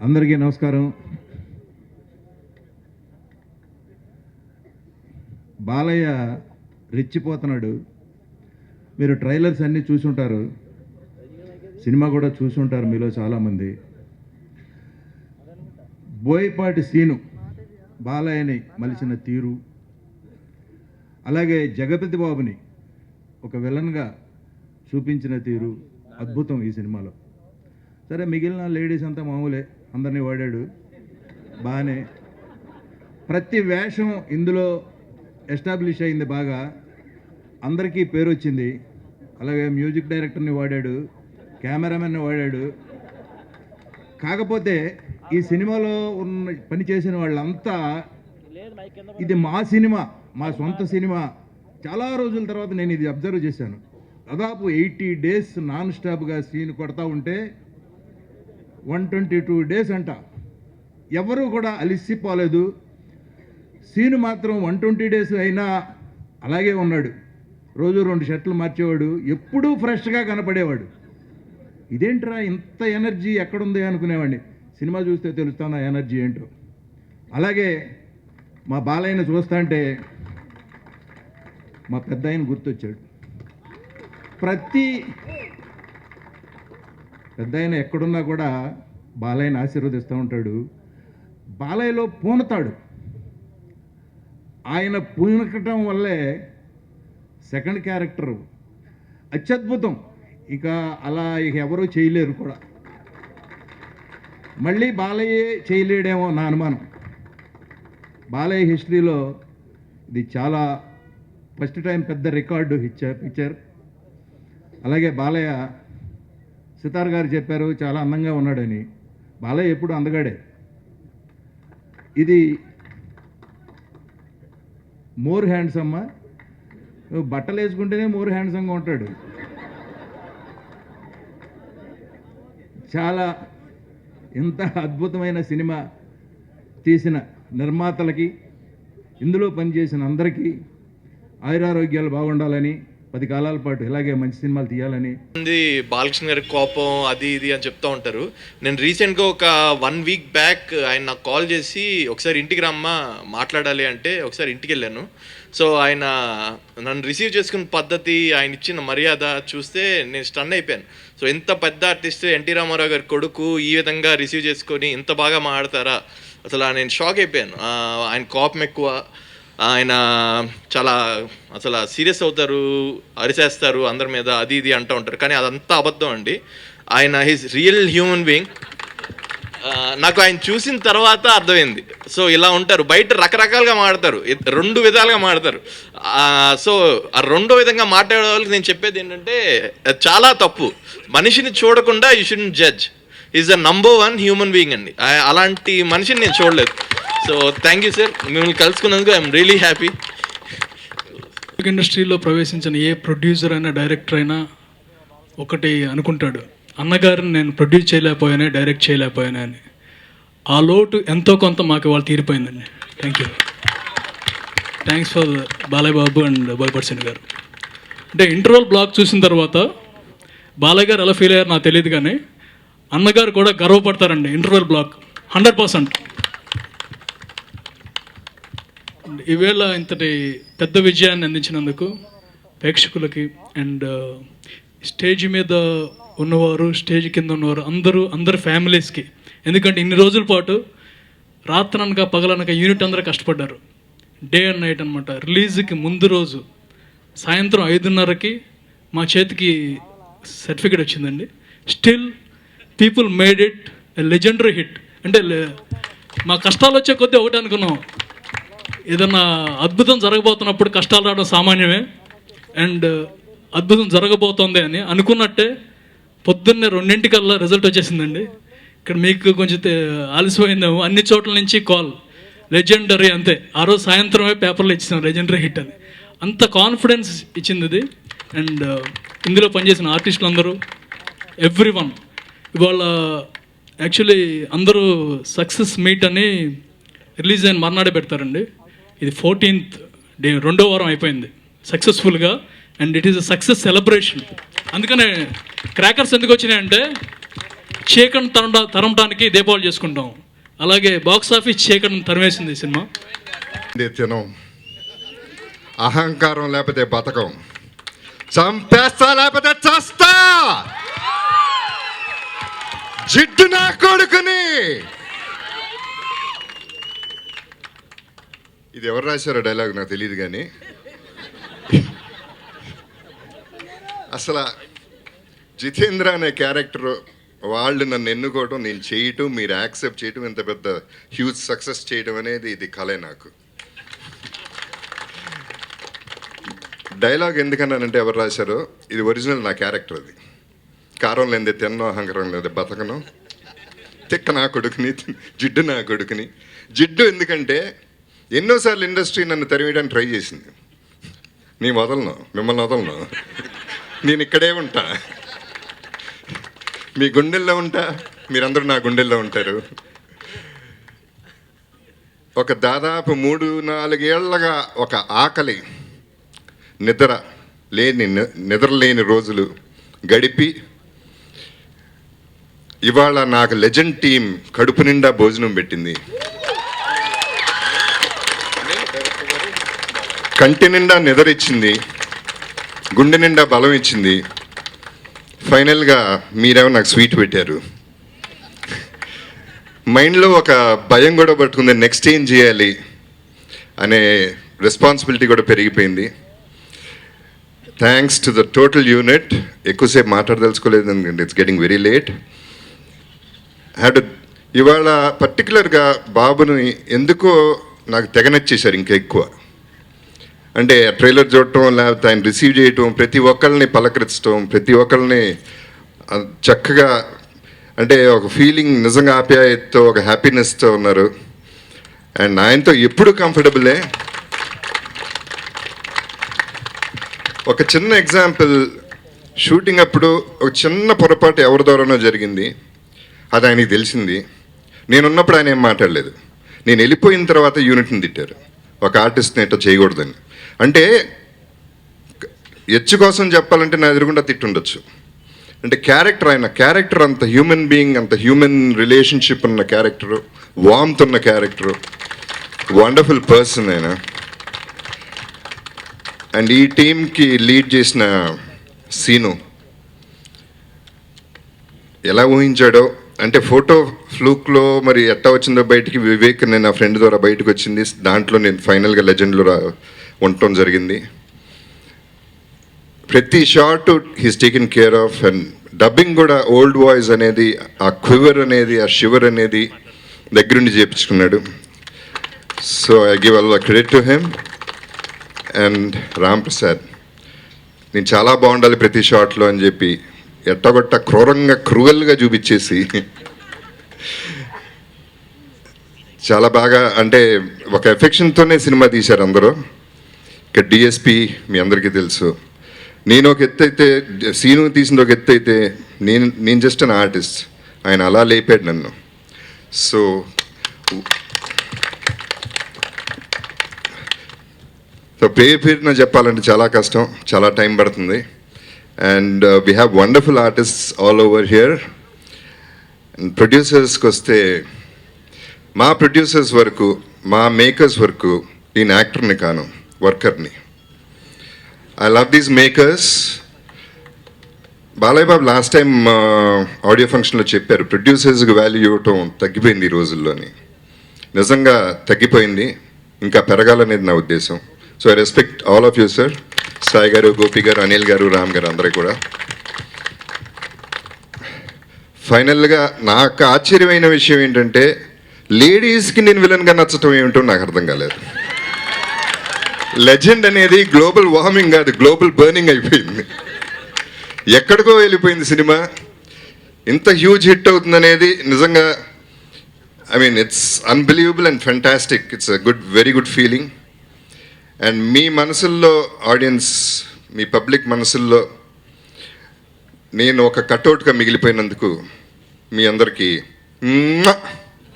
అందరికీ నమస్కారం. బాలయ్య రెచ్చిపోతున్నాడు. మీరు ట్రైలర్స్ అన్నీ చూసుంటారు, సినిమా కూడా చూసుంటారు మీలో చాలామంది. బోయపాటి సీను బాలయ్యని మలిచిన తీరు, అలాగే జగపతి బాబుని ఒక విలన్గా చూపించిన తీరు అద్భుతం ఈ సినిమాలో. సరే, మిగిలిన లేడీస్ అంతా మామూలే, అందరినీ వాడాడు బాగానే. ప్రతి వేషం ఇందులో ఎస్టాబ్లిష్ అయింది బాగా, అందరికీ పేరు వచ్చింది. అలాగే మ్యూజిక్ డైరెక్టర్ని వాడాడు, కెమెరామెన్ని వాడాడు. కాకపోతే ఈ సినిమాలో ఉన్న పని చేసిన వాళ్ళంతా ఇది మా సినిమా, మా సొంత సినిమా. చాలా రోజుల తర్వాత నేను ఇది అబ్జర్వ్ చేశాను. దాదాపు 80 days నాన్ స్టాప్గా సీన్ కొడతా ఉంటే 122 days అంట. ఎవరు కూడా అలిసిపోలేదు. సీను మాత్రం 120 days అయినా అలాగే ఉన్నాడు. రోజు 2 షర్ట్లు మార్చేవాడు, ఎప్పుడూ ఫ్రెష్గా కనపడేవాడు. ఇదేంట్రా ఇంత ఎనర్జీ ఎక్కడుంది అనుకునేవాడిని. సినిమా చూస్తే తెలుస్తాను ఆ ఎనర్జీ ఏంటో. అలాగే మా బాలయ్యను చూస్తా అంటే మా పెద్ద ఆయన గుర్తొచ్చాడు. ప్రతి పెద్ద ఆయన ఎక్కడున్నా కూడా బాలయ్యని ఆశీర్వదిస్తూ ఉంటాడు. బాలయ్యలో పూనతాడు. ఆయన పూనకటం వల్లే సెకండ్ క్యారెక్టర్ అత్యద్భుతం. ఇక అలా ఇక ఎవరూ చేయలేరు కూడా. మళ్ళీ బాలయ్యే చేయలేడేమో నా అనుమానం. బాలయ్య హిస్టరీలో ఇది చాలా ఫస్ట్ టైం పెద్ద రికార్డు పిక్చర్. అలాగే బాలయ్య, సితార్ గారు చెప్పారు చాలా అందంగా ఉన్నాడని. బాలయ్య ఎప్పుడు అందగాడే. ఇది మోర్ హ్యాండ్సమ్. బట్టలు వేసుకుంటేనే మోర్ హ్యాండ్సమ్గా ఉంటాడు. చాలా ఇంత అద్భుతమైన సినిమా తీసిన నిర్మాతలకి, ఇందులో పనిచేసిన అందరికీ ఆయురారోగ్యాలు బాగుండాలని, 10 కాలాల పాటు ఇలాగే మంచి సినిమాలు తీయాలని. బాలకృష్ణ గారి కోపం అది ఇది అని చెప్తూ ఉంటారు. నేను రీసెంట్గా ఒక 1 week బ్యాక్ ఆయన నాకు కాల్ చేసి ఒకసారి ఇంటికి రమ్మా మాట్లాడాలి అంటే ఒకసారి ఇంటికి వెళ్ళాను. సో ఆయన నన్ను రిసీవ్ చేసుకున్న పద్ధతి, ఆయన ఇచ్చిన మర్యాద చూస్తే నేను స్టన్ అయిపోయాను. సో ఎంత పెద్ద ఆర్టిస్ట్ ఎన్టీ రామారావు గారి కొడుకు ఈ విధంగా రిసీవ్ చేసుకొని ఇంత బాగా మాట్లాడతారా, అసలు నేను షాక్ అయిపోయాను. ఆయన కోపం ఎక్కువ, ఆయన చాలా అసలు సీరియస్ అవుతారు, అరిచేస్తారు అందరి మీద, అది ఇది అంటూ ఉంటారు. కానీ అదంతా అబద్ధం అండి. ఆయన హిజ్ రియల్ హ్యూమన్ బీయింగ్. నాకు ఆయన చూసిన తర్వాత అర్థమైంది. సో ఇలా ఉంటారు, బయట రకరకాలుగా మాట్లాడతారు, 2 విధాలుగా మాట్లాడతారు. సో ఆ 2వ విధంగా మాట్లాడే వాళ్ళకి నేను చెప్పేది ఏంటంటే చాలా తప్పు. మనిషిని చూడకుండా you shouldn't judge. Is the number 1 human being అండి. అలాంటి మనిషిని నేను చూడలేదు. సో థ్యాంక్ యూ సార్, మిమ్మల్ని కలుసుకున్నందుకు ఐఎమ్ రియలీ హ్యాపీ. ఇండస్ట్రీలో ప్రవేశించిన ఏ ప్రొడ్యూసర్ అయినా డైరెక్టర్ అయినా ఒకటి అనుకుంటాడు, అన్నగారిని నేను ప్రొడ్యూస్ చేయలేకపోయానే, డైరెక్ట్ చేయలేకపోయానే అని. ఆ లోటు ఎంతో కొంత మాకు వాళ్ళు తీరిపోయిందండి. Thank you, thanks for Balayya Babu and Boyapati Seenu గారు. అంటే ఇంటర్వల్ బ్లాక్ చూసిన తర్వాత బాలయ్య గారు ఎలా ఫీల్ అయ్యారు నాకు తెలియదు, కానీ అన్నగారు కూడా గర్వపడతారండి. Interval block 100%. ఈవేళ ఇంతటి పెద్ద విజయాన్ని అందించినందుకు ప్రేక్షకులకి అండ్ స్టేజ్ మీద ఉన్నవారు, స్టేజ్ కింద ఉన్నవారు, అందరు ఫ్యామిలీస్కి. ఎందుకంటే ఇన్ని రోజుల పాటు రాత్రనక పగలనక యూనిట్ అందరూ కష్టపడ్డారు. డే అండ్ నైట్ అనమాట. రిలీజ్కి ముందు రోజు సాయంత్రం 5:30కి మా చేతికి సర్టిఫికేట్ వచ్చిందండి. Still people made it a legendary hit. అంటే మా కష్టాలు వచ్చే కొద్దీ ఒకటి అనుకున్నాం, ఏదన్నా అద్భుతం జరగబోతున్నప్పుడు కష్టాలు రావడం సామాన్యమే. అండ్ అద్భుతం జరగబోతోంది అని అనుకున్నట్టే పొద్దున్నే 2:00కల్లా రిజల్ట్ వచ్చేసిందండి. ఇక్కడ మీకు కొంచెం ఆలస్యమైందేమో, అన్ని చోట్ల నుంచి కాల్ లెజెండరీ అంతే. ఆ రోజు సాయంత్రమే పేపర్లో ఇచ్చిన లెజెండరీ హిట్ అని. అంత కాన్ఫిడెన్స్ ఇచ్చింది ఇది. అండ్ ఇందులో పనిచేసిన ఆర్టిస్టులు అందరూ, ఎవ్రీవన్. ఇవాళ యాక్చువల్లీ అందరూ సక్సెస్ మీట్ అని రిలీజ్ అయిన మర్నాడే పెడతారండి. ఇది 14th డే, 2వ వారం అయిపోయింది సక్సెస్ఫుల్గా. And it is a success celebration. అందుకనే క్రాకర్స్ ఎందుకు వచ్చినాయంటే చీకటిని తరమటానికి దీపావళి చేసుకుంటాం. అలాగే బాక్స్ ఆఫీస్ చీకటిని తరిమేసింది ఈ సినిమా. తినం, అహంకారం లేకపోతే బతకం, చంపేస్తా లేకపోతే చస్తా, జిడ్డు నా కొడుకుని. ఇది ఎవరు రాశారో డైలాగ్ నాకు తెలియదు, కానీ అసలు జితేంద్ర అనే క్యారెక్టర్ వాళ్ళు నన్ను ఎన్నుకోవడం, నేను చేయటం, మీరు యాక్సెప్ట్ చేయటం, ఇంత పెద్ద హ్యూజ్ సక్సెస్ చేయడం అనేది ఇది కలే నాకు. డైలాగ్ ఎందుకన్నానంటే ఎవరు రాశారో, ఇది ఒరిజినల్ నా క్యారెక్టర్. అది కారం లేదే తిన్నో, అహంకారం లేదే బతకను, తిక్క నా కొడుకుని, జిడ్డు నా కొడుకుని. జిడ్డు ఎందుకంటే ఎన్నోసార్లు ఇండస్ట్రీ నన్ను తరివేయడానికి ట్రై చేసింది. నీ వదలను, మిమ్మల్ని వదలను, నేను ఇక్కడే ఉంటా, మీ గుండెల్లో ఉంటా, మీరందరూ నా గుండెల్లో ఉంటారు. ఒక దాదాపు 3-4 ఏళ్లగా ఒక ఆకలి నిద్ర లేని రోజులు గడిపి ఇవాళ నాకు లెజెండ్ టీం కడుపు నిండా భోజనం పెట్టింది, కంటి నిండా నిద్రిచ్చింది, గుండె నిండా బలం ఇచ్చింది. ఫైనల్గా మీరేమో నాకు స్వీట్ పెట్టారు. మైండ్లో ఒక భయం కూడా పట్టుకుంది, నెక్స్ట్ ఏం చేయాలి అనే రెస్పాన్సిబిలిటీ కూడా పెరిగిపోయింది. Thanks to the total unit. ఎక్కువసేపు మాట్లాడదలుచుకోలేదు, ఎందుకంటే ఇట్స్ గెటింగ్ వెరీ లేట్. ఇవాళ పర్టికులర్గా బాబుని ఎందుకో నాకు తెగ నచ్చేశారు ఇంకా ఎక్కువ. అంటే ట్రైలర్ చూడటం, లేకపోతే ఆయన రిసీవ్ చేయటం, ప్రతి ఒక్కరిని పలకరించడం, ప్రతి ఒక్కరిని చక్కగా, అంటే ఒక ఫీలింగ్, నిజంగా ఆప్యాయతతో, ఒక హ్యాపీనెస్తో ఉన్నారు. అండ్ ఆయనతో ఎప్పుడు కంఫర్టబులే. ఒక చిన్న ఎగ్జాంపుల్, షూటింగ్ అప్పుడు ఒక చిన్న పొరపాటు ఎవరి ద్వారానో జరిగింది, అది ఆయనకి తెలిసింది. నేనున్నప్పుడు ఆయన ఏం మాట్లాడలేదు. నేను వెళ్ళిపోయిన తర్వాత యూనిట్ని తిట్టారు, ఒక ఆర్టిస్ట్ని ఎట్లా చేయకూడదని. అంటే ఎచ్చు కోసం చెప్పాలంటే నా ఎదురుగుండా తిట్టుండొచ్చు. అంటే ఆయన క్యారెక్టర్ అంత హ్యూమన్ బీయింగ్, అంత హ్యూమన్ రిలేషన్షిప్ ఉన్న క్యారెక్టరు, వార్మ్త్ ఉన్న క్యారెక్టరు, వండర్ఫుల్ పర్సన్ ఆయన. అండ్ ఈ టీంకి లీడ్ చేసిన సీను ఎలా ఊహించాడో, అంటే ఫోటో ఫ్లూక్లో మరి ఎట్టా వచ్చిందో బయటికి, వివేక్ నేను నా ఫ్రెండ్ ద్వారా బయటకు వచ్చింది, దాంట్లో నేను ఫైనల్గా లెజెండ్లో ఉండటం జరిగింది. ప్రతి shot he's taken care of. And dubbing కూడా ఓల్డ్ వాయిస్ అనేది, ఆ క్వివర్ అనేది, ఆ షివర్ అనేది దగ్గరుండి చేయించుకున్నాడు. So I give all the credit to him. And Ram Prasad, నేను చాలా బాగుండాలి ప్రతి షాట్లో అని చెప్పి ఎట్టగొట్ట క్రూయల్గా చూపించేసి చాలా బాగా, అంటే ఒక ఎఫెక్షన్తోనే సినిమా తీశారు అందరూ. ఇక డిఎస్పి మీ అందరికీ తెలుసు. నేను ఒక ఎత్తు అయితే, సీను తీసింది ఒక ఎత్తు అయితే, నేను జస్ట్ అన్ ఆర్టిస్ట్. ఆయన అలా లేపాడు నన్ను. సో పేరున చెప్పాలంటే చాలా కష్టం, చాలా టైం పడుతుంది. And we have wonderful artists all over here. And ప్రొడ్యూసర్స్కి వస్తే, మా ప్రొడ్యూసర్స్ వరకు, మా మేకర్స్ వరకు, నేను యాక్టర్ని కాను, వర్కర్ని. I love these makers. Balayya Babu last time audio ఫంక్షన్లో చెప్పారు, ప్రొడ్యూసర్స్కి వాల్యూ ఇవ్వటం తగ్గిపోయింది ఈ రోజుల్లోని. నిజంగా తగ్గిపోయింది, ఇంకా పెరగాలనేది నా ఉద్దేశం. So I respect all of you sir, Sai గారు, గోపి గారు, అనిల్ గారు, రామ్ గారు, అందరూ కూడా. ఫైనల్గా నాకు ఆశ్చర్యమైన విషయం ఏంటంటే, లేడీస్కి నేను విలన్గా నచ్చటం ఏమిటో నాకు అర్థం కాలేదు. లెజెండ్ అనేది గ్లోబల్ వార్మింగ్ కాదు, గ్లోబల్ బర్నింగ్ అయిపోయింది. ఎక్కడికో వెళ్ళిపోయింది సినిమా. ఇంత హ్యూజ్ హిట్ అవుతుందనేది నిజంగా, I mean it's unbelievable and fantastic. It's a very good feeling. And మీ మనసుల్లో, ఆడియన్స్, మీ పబ్లిక్ మనసుల్లో నేను ఒక కట్అవుట్గా మిగిలిపోయినందుకు మీ అందరికీ